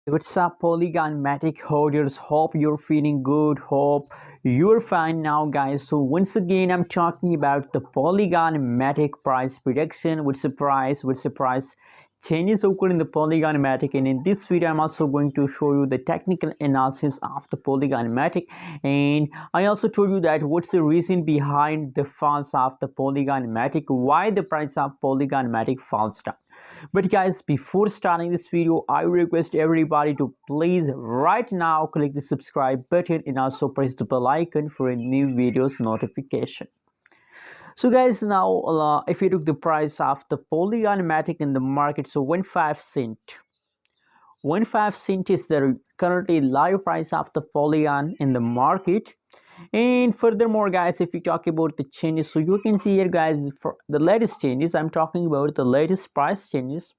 What's up, Polygon Matic holders? Hope you're feeling good. Hope you're fine now, guys. So once again, I'm talking about the Polygon Matic price prediction. With surprise changes occur in the Polygon Matic, and in this video, I'm also going to show you the technical analysis of the Polygon Matic. And I also told you that what's the reason behind the falls of the Polygon Matic, why the price of Polygon Matic falls down. But guys, before starting this video, I request everybody to please right now click the subscribe button and also press the bell icon for a new videos notification. So guys, now if you look the price of the Polygon Matic in the market, so 1.5 cent. 1.5 cent is the currently live price of the Polygon in the market. And furthermore, guys, if we talk about the changes, so you can see here, guys, for the latest changes, I'm talking about the latest price changes.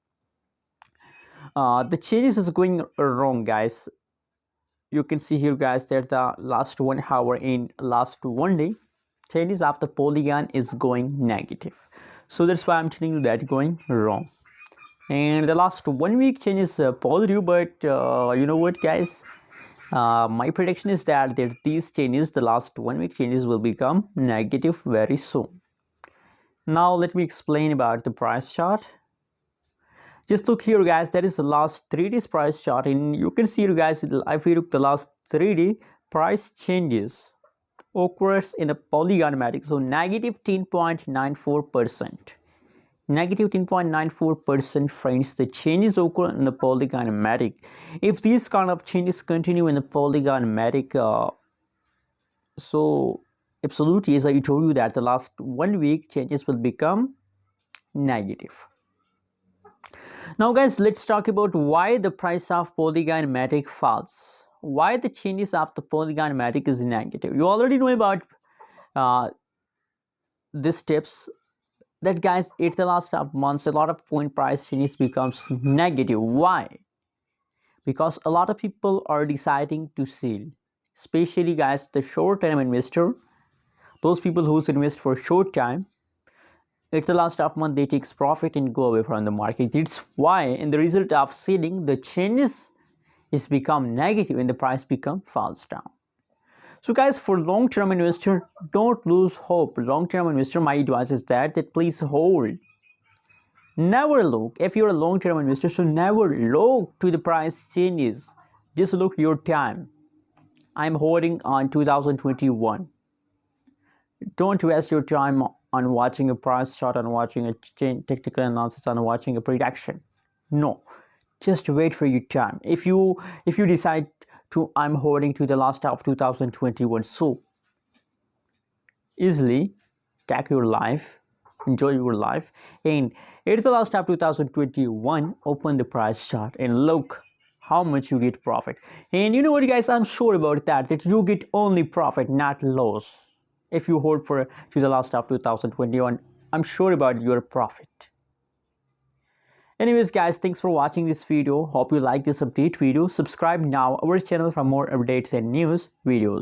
The changes is going wrong, guys. You can see here, guys, that the last 1 hour in last 1 day changes of the Polygon is going negative. So that's why I'm telling you that going wrong. And the last 1 week change is positive, but you know what, guys, my prediction is that these changes, the last 1 week changes, will become negative very soon. Now let me explain about the price chart. Just look here, guys, that is the last 3 days price chart, and you can see here, guys, if you look the last 3 day price changes occurs in the Polygon Matic, so negative 10.94%. Negative 10.94%, friends, the changes occur in the Polygon Matic. If these kind of changes continue in the Polygon Matic, so absolutely, as I told you, that the last 1 week changes will become negative. Now guys, let's talk about why the price of Polygon Matic falls. Why the changes of the Polygon Matic is negative. You already know about these tips, that guys, it's the last of months a lot of coin price changes becomes negative. Why? Because a lot of people are deciding to sell, especially, guys, the short-term investor, those people who invest for short time. At the last of month, they takes profit and go away from the market. That's why in the result of selling, the changes is become negative and the price become falls down. So guys, for long-term investor, don't lose hope. Long-term investor, my advice is that please hold. Never look, if you're a long-term investor, so never look to the price changes. Just look your time. I'm holding on 2021. Don't waste your time on watching a price chart, on watching a technical analysis, on watching a prediction. No, just wait for your time. If you decide to, I'm holding to the last half of 2021, so easily take your life, enjoy your life, and it's the last half 2021. Open the price chart and look how much you get profit. And you know what, guys, I'm sure about that you get only profit, not loss. If you hold for to the last of 2021, I'm sure about your profit. Anyways, guys, thanks for watching this video. Hope you like this update video. Subscribe now our channel for more updates and news videos.